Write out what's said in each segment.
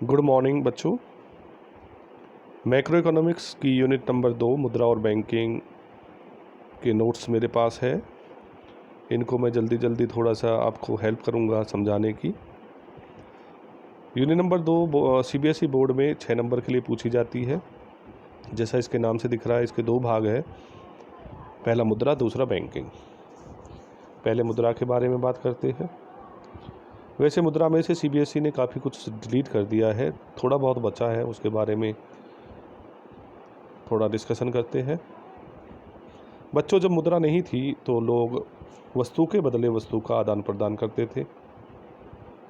Good morning बच्चों। Macro economics की unit number 2 मुद्रा और बैंकिंग के नोट्स मेरे पास है। इनको मैं जल्दी जल्दी थोड़ा सा आपको हेल्प करूंगा समझाने की। यूनिट नंबर 2 सीबीएसई बोर्ड में 6 नंबर के लिए पूछी जाती है। जैसा इसके नाम से दिख रहा है, इसके 2 भाग है, पहला मुद्रा, दूसरा बैंकिंग। पहले मुद्रा के बारे में बात करते हैं। वैसे मुद्रा में से सीबीएसई ने काफ़ी कुछ डिलीट कर दिया है, थोड़ा बहुत बचा है, उसके बारे में थोड़ा डिस्कशन करते हैं। बच्चों, जब मुद्रा नहीं थी तो लोग वस्तु के बदले वस्तु का आदान प्रदान करते थे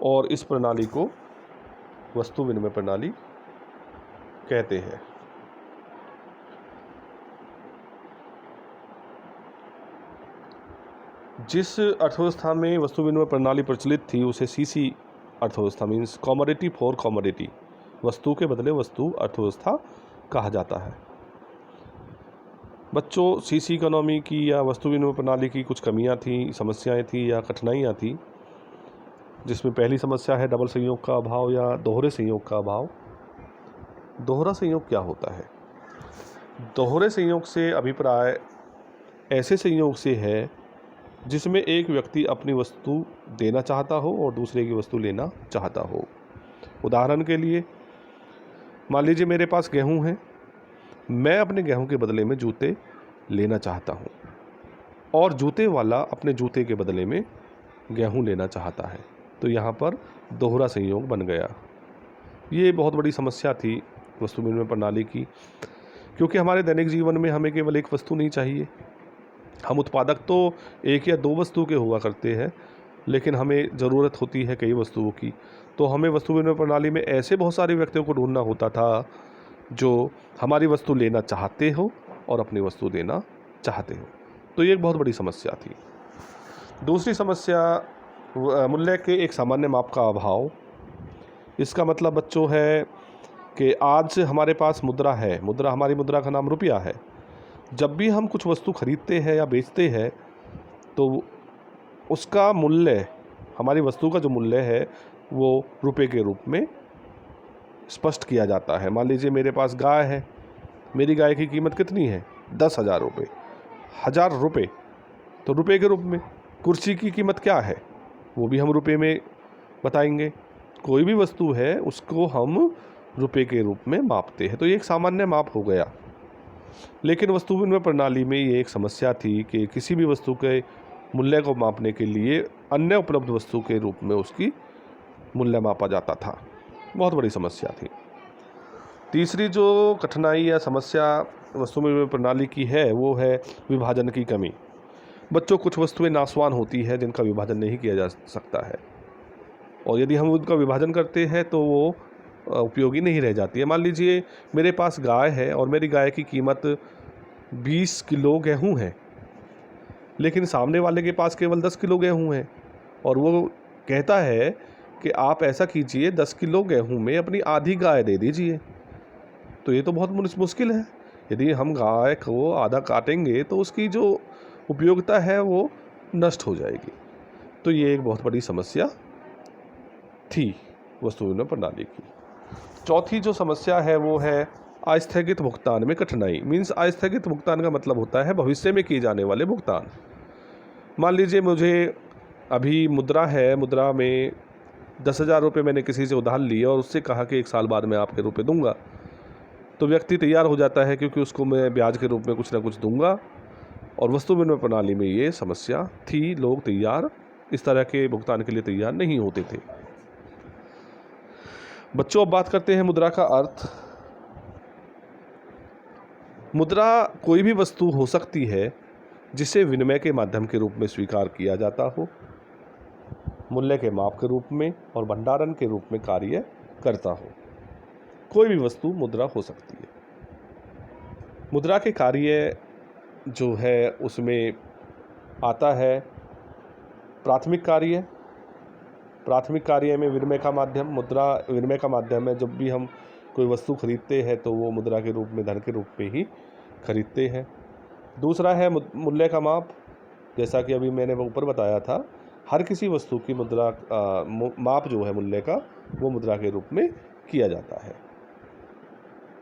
और इस प्रणाली को वस्तु विनिमय प्रणाली कहते हैं। जिस अर्थव्यवस्था में वस्तु विनिमय प्रणाली प्रचलित थी उसे सीसी अर्थव्यवस्था मीन्स कमोडिटी फॉर कमोडिटी, वस्तु के बदले वस्तु अर्थव्यवस्था कहा जाता है। बच्चों, सीसी इकोनॉमी की या वस्तु विनिमय प्रणाली की कुछ कमियां थी, समस्याएं थी या कठिनाइयां थी, जिसमें पहली समस्या है डबल संयोग का अभाव या दोहरे संयोग का अभाव। दोहरा संयोग क्या होता है? दोहरे संयोग से अभिप्राय ऐसे संयोग से है जिसमें एक व्यक्ति अपनी वस्तु देना चाहता हो और दूसरे की वस्तु लेना चाहता हो। उदाहरण के लिए, मान लीजिए मेरे पास गेहूं है, मैं अपने गेहूं के बदले में जूते लेना चाहता हूं और जूते वाला अपने जूते के बदले में गेहूं लेना चाहता है, तो यहाँ पर दोहरा संयोग बन गया। ये बहुत बड़ी समस्या थी वस्तु विनिमय प्रणाली की, क्योंकि हमारे दैनिक जीवन में हमें केवल एक वस्तु नहीं चाहिए। हम उत्पादक तो एक या 2 वस्तु के हुआ करते हैं, लेकिन हमें ज़रूरत होती है कई वस्तुओं की। तो हमें वस्तु विनिमय प्रणाली में ऐसे बहुत सारे व्यक्तियों को ढूंढना होता था जो हमारी वस्तु लेना चाहते हो और अपनी वस्तु देना चाहते हो। तो ये एक बहुत बड़ी समस्या थी। दूसरी समस्या मूल्य के एक सामान्य माप का अभाव। इसका मतलब बच्चों है कि आज हमारे पास मुद्रा है, हमारी मुद्रा का नाम रुपया है। जब भी हम कुछ वस्तु खरीदते हैं या बेचते हैं तो उसका मूल्य, हमारी वस्तु का जो मूल्य है वो रुपए के रूप में स्पष्ट किया जाता है। मान लीजिए मेरे पास गाय है, मेरी गाय की कीमत कितनी है? 10,000 रुपये। 1000 रुपये तो रुपए के रूप में। कुर्सी की कीमत क्या है वो भी हम रुपए में बताएंगे। कोई भी वस्तु है उसको हम रुपए के रूप में मापते हैं, तो ये एक सामान्य माप हो गया। लेकिन वस्तु विनिमय प्रणाली में ये एक समस्या थी कि किसी भी वस्तु के मूल्य को मापने के लिए अन्य उपलब्ध वस्तु के रूप में उसकी मूल्य मापा जाता था। बहुत बड़ी समस्या थी। तीसरी जो कठिनाई या समस्या वस्तु विनिमय प्रणाली की है वो है विभाजन की कमी। बच्चों, कुछ वस्तुएं नाशवान होती है जिनका विभाजन नहीं किया जा सकता है, और यदि हम उनका विभाजन करते हैं तो वो उपयोगी नहीं रह जाती है। मान लीजिए मेरे पास गाय है और मेरी गाय की कीमत 20 किलो गेहूं है, लेकिन सामने वाले के पास केवल 10 किलो गेहूं है और वो कहता है कि आप ऐसा कीजिए, 10 किलो गेहूं में अपनी आधी गाय दे दीजिए। तो ये तो बहुत मुश्किल है। यदि हम गाय को आधा काटेंगे तो उसकी जो उपयोगिता है वो नष्ट हो जाएगी। तो ये एक बहुत बड़ी समस्या थी वस्तु विनिमय प्रणाली की। चौथी जो समस्या है वो है आस्थगित भुगतान में कठिनाई। मीन्स आस्थगित भुगतान का मतलब होता है भविष्य में किए जाने वाले भुगतान। मान लीजिए मुझे अभी मुद्रा है, मुद्रा में 10,000 रुपये मैंने किसी से उधार लिए और उससे कहा कि 1 साल बाद मैं आपके रुपये दूंगा। तो व्यक्ति तैयार हो जाता है क्योंकि उसको मैं ब्याज के रूप में कुछ ना कुछ दूंगा, और वस्तु विनिमय प्रणाली में ये समस्या थी। लोग तैयार इस तरह के भुगतान के लिए तैयार नहीं होते थे। बच्चों, अब बात करते हैं मुद्रा का अर्थ। मुद्रा कोई भी वस्तु हो सकती है जिसे विनिमय के माध्यम के रूप में स्वीकार किया जाता हो, मूल्य के माप के रूप में और भंडारण के रूप में कार्य करता हो। कोई भी वस्तु मुद्रा हो सकती है। मुद्रा के कार्य जो है उसमें आता है प्राथमिक कार्य। प्राथमिक कार्य में विनिमय का माध्यम, मुद्रा विनिमय का माध्यम है। जब भी हम कोई वस्तु खरीदते हैं तो वो मुद्रा के रूप में, धन के रूप में ही खरीदते हैं। दूसरा है मूल्य का माप। जैसा कि अभी मैंने ऊपर बताया था, हर किसी वस्तु की मुद्रा माप जो है मूल्य का वो मुद्रा के रूप में किया जाता है।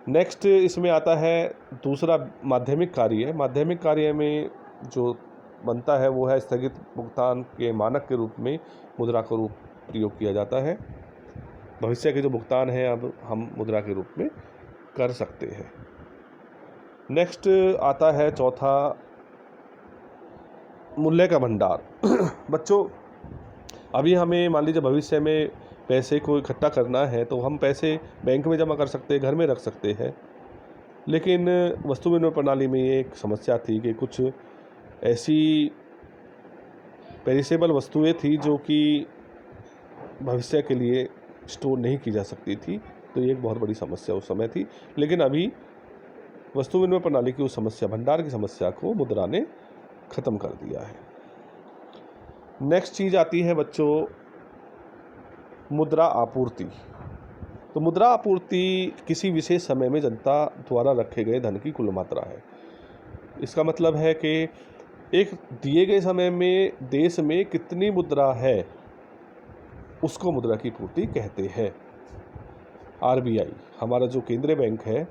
नेक्स्ट इसमें आता है दूसरा माध्यमिक कार्य। माध्यमिक कार्य में जो बनता है वो है स्थगित भुगतान के मानक के रूप में मुद्रा का रूप प्रयोग किया जाता है। भविष्य के जो भुगतान है अब हम मुद्रा के रूप में कर सकते हैं। नेक्स्ट आता है चौथा, मूल्य का भंडार। बच्चों, अभी हमें मान लीजिए भविष्य में पैसे को इकट्ठा करना है तो हम पैसे बैंक में जमा कर सकते हैं, घर में रख सकते हैं। लेकिन वस्तु विनिमय प्रणाली में ये एक समस्या थी कि कुछ ऐसी पेरिसेबल वस्तुएं थी जो कि भविष्य के लिए स्टोर नहीं की जा सकती थी। तो ये एक बहुत बड़ी समस्या उस समय थी। लेकिन अभी वस्तु विनिमय प्रणाली की उस समस्या, भंडार की समस्या को मुद्रा ने ख़त्म कर दिया है। नेक्स्ट चीज़ आती है बच्चों मुद्रा आपूर्ति। तो मुद्रा आपूर्ति किसी विशेष समय में जनता द्वारा रखे गए धन की कुल मात्रा है। इसका मतलब है कि एक दिए गए समय में देश में कितनी मुद्रा है उसको मुद्रा की पूर्ति कहते हैं। आरबीआई, हमारा जो केंद्रीय बैंक है,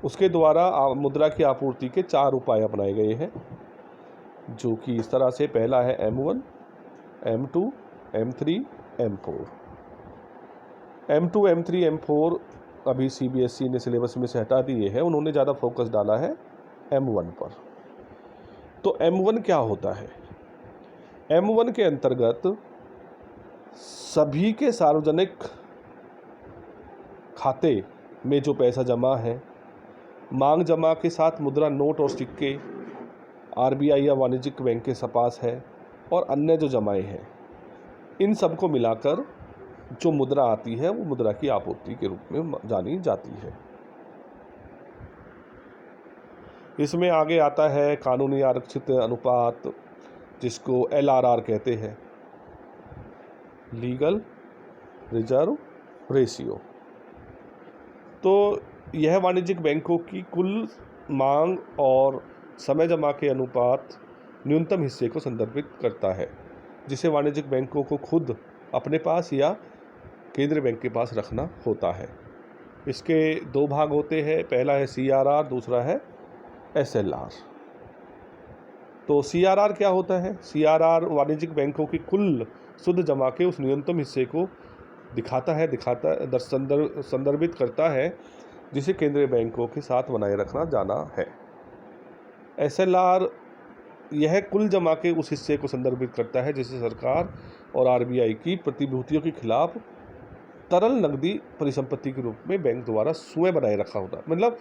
उसके द्वारा मुद्रा की आपूर्ति के 4 उपाय अपनाए गए हैं, जो कि इस तरह से, पहला है M1, M2, M3, M4। M2, M3, M4 अभी CBSE ने सिलेबस में से हटा दिए हैं, उन्होंने ज़्यादा फोकस डाला है M1 पर। तो M1 क्या होता है? M1 के अंतर्गत सभी के सार्वजनिक खाते में जो पैसा जमा है, मांग जमा के साथ मुद्रा नोट और सिक्के आरबीआई या वाणिज्यिक बैंक के पास है, और अन्य जो जमाएं हैं, इन सबको मिलाकर जो मुद्रा आती है वो मुद्रा की आपूर्ति के रूप में जानी जाती है। इसमें आगे आता है कानूनी आरक्षित अनुपात, जिसको LRR कहते हैं, लीगल रिजर्व रेशियो। तो यह वाणिज्यिक बैंकों की कुल मांग और समय जमा के अनुपात न्यूनतम हिस्से को संदर्भित करता है, जिसे वाणिज्यिक बैंकों को खुद अपने पास या केंद्रीय बैंक के पास रखना होता है। इसके 2 भाग होते हैं, पहला है CRR, दूसरा है SLR। तो CRR क्या होता है? CRR वाणिज्यिक बैंकों की कुल शुद्ध जमा के उस न्यूनतम हिस्से को संदर्भित करता है, जिसे केंद्रीय बैंकों के साथ बनाए रखना जाना है। SLR यह कुल जमा के उस हिस्से को संदर्भित करता है जिसे सरकार और आरबीआई की प्रतिभूतियों के खिलाफ तरल नकदी परिसंपत्ति के रूप में बैंक द्वारा स्वयं बनाए रखा होता है। मतलब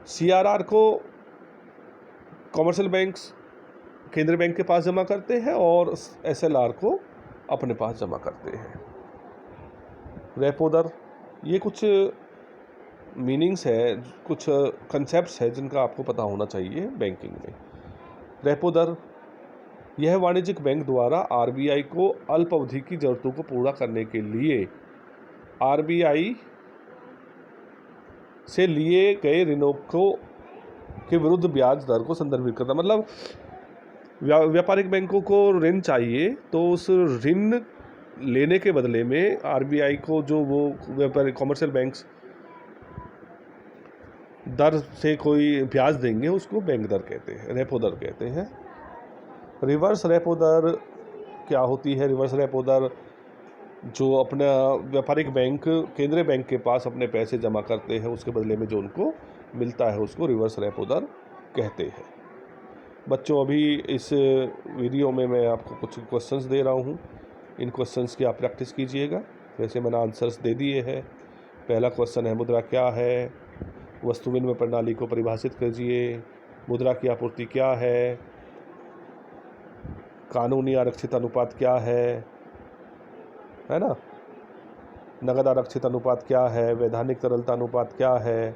CRR को कॉमर्शियल बैंक्स केंद्रीय बैंक के पास जमा करते हैं और SLR को अपने पास जमा करते हैं। रेपो दर, ये कुछ मीनिंग्स है, कुछ कंसेप्ट्स है जिनका आपको पता होना चाहिए बैंकिंग में। रेपो दर, यह वाणिज्यिक बैंक द्वारा आरबीआई को अल्प अवधि की जरूरतों को पूरा करने के लिए आरबीआई से लिए गए ऋणों के विरुद्ध ब्याज दर को संदर्भित करता। मतलब व्यापारिक बैंकों को ऋण चाहिए तो उस ऋण लेने के बदले में आरबीआई को जो वो व्यापारिक कॉमर्शियल बैंक्स दर से कोई ब्याज देंगे उसको बैंक दर कहते हैं, रेपो दर कहते हैं। रिवर्स रेपो दर क्या होती है? रिवर्स रेपो दर जो अपना व्यापारिक बैंक केंद्रीय बैंक के पास अपने पैसे जमा करते हैं, उसके बदले में जो उनको मिलता है उसको रिवर्स रेपो दर कहते हैं। बच्चों, अभी इस वीडियो में मैं आपको कुछ क्वेश्चंस दे रहा हूँ, इन क्वेश्चंस की आप प्रैक्टिस कीजिएगा। वैसे मैंने आंसर्स दे दिए हैं। पहला क्वेश्चन है, मुद्रा क्या है? वस्तु विनिमय प्रणाली को परिभाषित कीजिए। मुद्रा की आपूर्ति क्या है? कानूनी आरक्षित अनुपात क्या है ना? नगद आरक्षित अनुपात क्या है? वैधानिक तरलता अनुपात क्या है?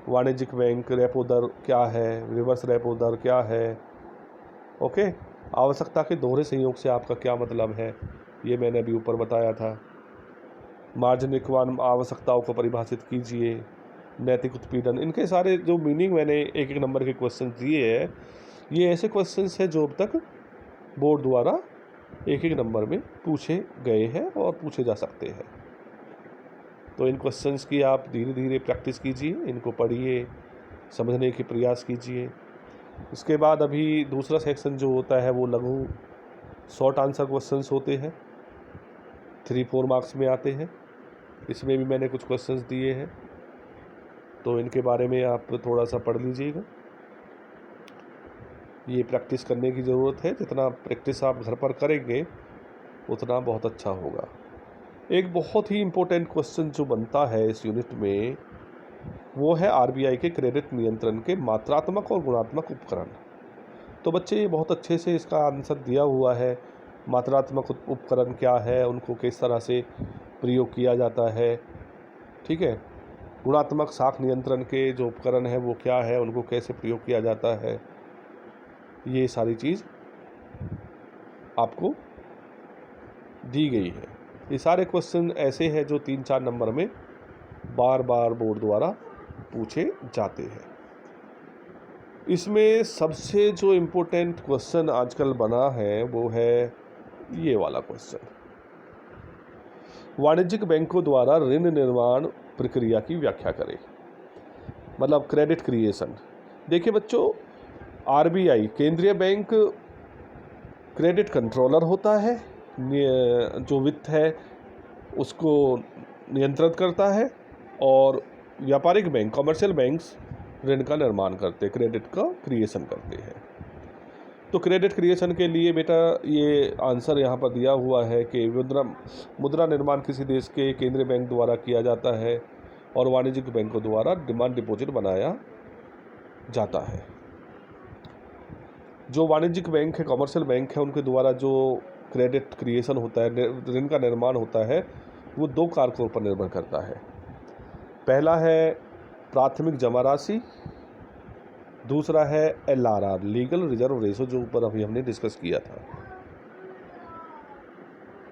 वाणिज्यिक बैंक रेपो दर क्या है? रिवर्स रेपो दर क्या है? ओके। आवश्यकता के दोहरे संयोग से आपका क्या मतलब है, ये मैंने अभी ऊपर बताया था। मार्जिन रिक्वायरमेंट, आवश्यकताओं को परिभाषित कीजिए। नैतिक उत्पीड़न, इनके सारे जो मीनिंग मैंने एक नंबर के क्वेश्चन दिए हैं, ये ऐसे क्वेश्चंस हैं जो अब तक बोर्ड द्वारा एक एक नंबर में पूछे गए हैं और पूछे जा सकते हैं। तो इन क्वेश्चंस की आप धीरे धीरे प्रैक्टिस कीजिए, इनको पढ़िए, समझने की प्रयास कीजिए। इसके बाद अभी दूसरा सेक्शन जो होता है वो लघु शॉर्ट आंसर क्वेश्चंस होते हैं, 3-4 मार्क्स में आते हैं। इसमें भी मैंने कुछ क्वेश्चंस दिए हैं, तो इनके बारे में आप थोड़ा सा पढ़ लीजिएगा। ये प्रैक्टिस करने की ज़रूरत है, जितना प्रैक्टिस आप घर पर करेंगे उतना बहुत अच्छा होगा। एक बहुत ही इम्पोर्टेंट क्वेश्चन जो बनता है इस यूनिट में वो है आरबीआई के क्रेडिट नियंत्रण के मात्रात्मक और गुणात्मक उपकरण। तो बच्चे ये बहुत अच्छे से इसका आंसर दिया हुआ है। मात्रात्मक उपकरण क्या है, उनको किस तरह से प्रयोग किया जाता है, ठीक है। गुणात्मक साख नियंत्रण के जो उपकरण है वो क्या है, उनको कैसे प्रयोग किया जाता है, ये सारी चीज़ आपको दी गई है। ये सारे क्वेश्चन ऐसे हैं जो 3-4 नंबर में बार बार बोर्ड द्वारा पूछे जाते हैं। इसमें सबसे जो इम्पोर्टेंट क्वेश्चन आजकल बना है वो है ये वाला क्वेश्चन, वाणिज्यिक बैंकों द्वारा ऋण निर्माण प्रक्रिया की व्याख्या करें, मतलब क्रेडिट क्रिएशन। देखिए बच्चों, आरबीआई केंद्रीय बैंक क्रेडिट कंट्रोलर होता है, जो वित्त है उसको नियंत्रित करता है, और व्यापारिक बैंक कमर्शियल बैंक्स ऋण का निर्माण करते, क्रेडिट का क्रिएशन करते हैं। तो क्रेडिट क्रिएशन के लिए बेटा ये आंसर यहाँ पर दिया हुआ है कि मुद्रा निर्माण किसी देश के केंद्रीय बैंक द्वारा किया जाता है और वाणिज्यिक बैंकों द्वारा डिमांड डिपॉजिट बनाया जाता है। जो वाणिज्यिक बैंक है, कमर्शियल बैंक है, उनके द्वारा जो क्रेडिट क्रिएशन होता है, ऋण का निर्माण होता है, वो 2 कारकों पर निर्भर करता है। पहला है प्राथमिक जमा राशि, दूसरा है LRR, लीगल रिजर्व रेशो, जो ऊपर अभी हमने डिस्कस किया था।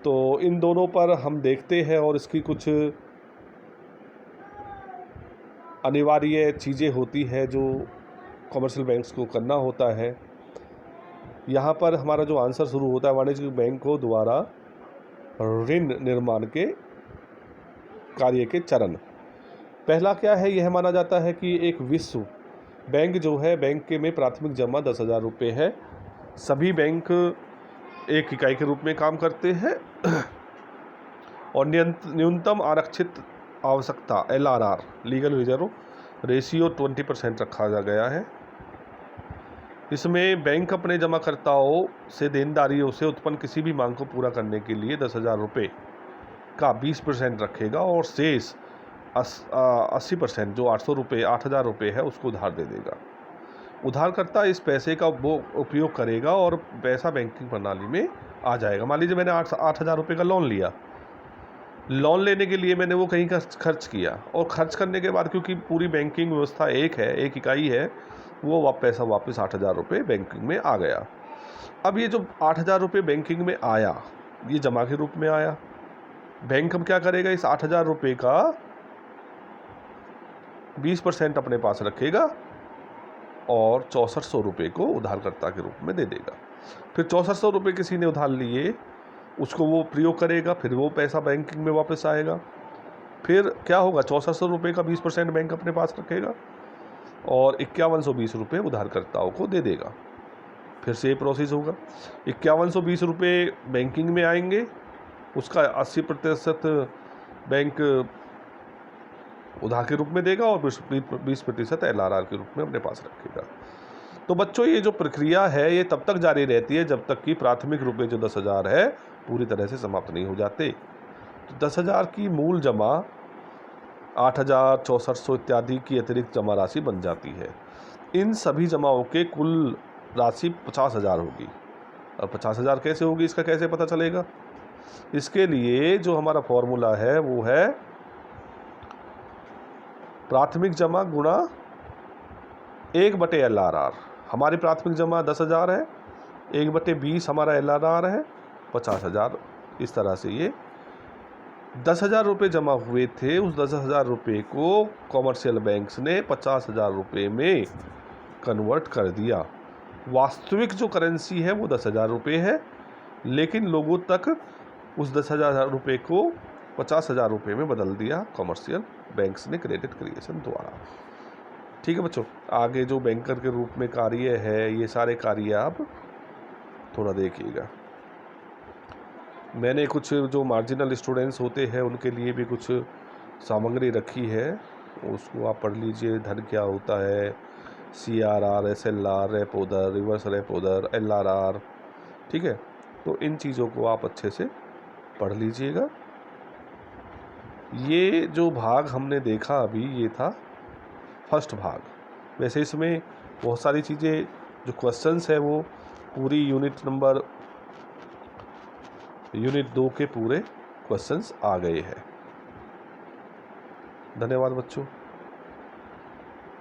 तो इन दोनों पर हम देखते हैं और इसकी कुछ अनिवार्य चीज़ें होती है जो कमर्शियल बैंक्स को करना होता है। यहाँ पर हमारा जो आंसर शुरू होता है, वाणिज्यिक बैंकों द्वारा ऋण निर्माण के कार्य के चरण। पहला क्या है, यह माना जाता है कि एक विश्व बैंक जो है, बैंक के में प्राथमिक जमा 10,000 रुपये है। सभी बैंक एक इकाई के रूप में काम करते हैं और न्यूनतम आरक्षित आवश्यकता LRR, लीगल रिजर्व रेशियो 20% रखा गया है। इसमें बैंक अपने जमाकर्ताओं से देनदारियों से उत्पन्न किसी भी मांग को पूरा करने के लिए 10,000 रुपये का 20% रखेगा और शेष 80% जो 800 रुपये 8,000 रुपये है उसको उधार दे देगा। उधारकर्ता इस पैसे का वो उपयोग करेगा और पैसा बैंकिंग प्रणाली में आ जाएगा। मान लीजिए मैंने 8,000 रुपये का लोन लिया, लोन लेने के लिए मैंने वो कहीं का खर्च किया, और खर्च करने के बाद क्योंकि पूरी बैंकिंग व्यवस्था एक है, एक इकाई है, वो पैसा वापस 8,000 रुपये बैंकिंग में आ गया। अब ये जो 8,000 रुपये बैंकिंग में आया, ये जमा के रूप में आया। बैंक अब क्या करेगा, इस 8,000 रुपये का 20% अपने पास रखेगा और 6400 रुपये को उधारकर्ता के रूप में दे देगा। फिर 6400 रुपये किसी ने उधार लिए, उसको वो प्रयोग करेगा, फिर वो पैसा बैंकिंग में वापस आएगा। फिर क्या होगा, 6400 रुपये का 20% बैंक अपने पास रखेगा और 5120 रुपये उधारकर्ताओं को दे देगा। फिर से ये प्रोसेस होगा, 5120 रुपये बैंकिंग में आएंगे, उसका 80% बैंक उधार के रूप में देगा और 20% LRR के रूप में अपने पास रखेगा। तो बच्चों, ये जो प्रक्रिया है ये तब तक जारी रहती है जब तक कि प्राथमिक रुपये जो 10,000 है पूरी तरह से समाप्त नहीं हो जाते। तो 10,000 की मूल जमा 8,000, 6400 इत्यादि की अतिरिक्त जमा राशि बन जाती है। इन सभी जमाओं के कुल राशि 50,000 होगी। और 50,000 कैसे होगी, इसका कैसे पता चलेगा? इसके लिए जो हमारा फॉर्मूला है वो है प्राथमिक जमा गुणा 1/LRR। हमारी प्राथमिक जमा 10,000 है, 1/20 हमारा LRR है 50,000। इस तरह से ये 10,000 रुपये जमा हुए थे, उस 10,000 रुपये को कॉमर्शियल बैंक्स ने 50,000 रुपये में कन्वर्ट कर दिया। वास्तविक जो करेंसी है वो 10,000 रुपये है, लेकिन लोगों तक उस 10,000 रुपये को 50,000 रुपये में बदल दिया कॉमर्शियल बैंक्स ने क्रेडिट क्रिएशन द्वारा। ठीक है बच्चों, आगे जो बैंकर के रूप में कार्य है, ये सारे कार्य आप थोड़ा देखिएगा। मैंने कुछ जो मार्जिनल स्टूडेंट्स होते हैं उनके लिए भी कुछ सामग्री रखी है, उसको आप पढ़ लीजिए। धन क्या होता है, CRR, SLR, रेपो दर, रिवर्स रेपो दर, LRR। ठीक है, तो इन चीज़ों को आप अच्छे से पढ़ लीजिएगा। ये जो भाग हमने देखा अभी, ये था फर्स्ट भाग। वैसे इसमें बहुत सारी चीज़ें जो क्वेश्चंस है वो पूरी यूनिट 2 के पूरे क्वेश्चंस आ गए हैं। धन्यवाद बच्चों।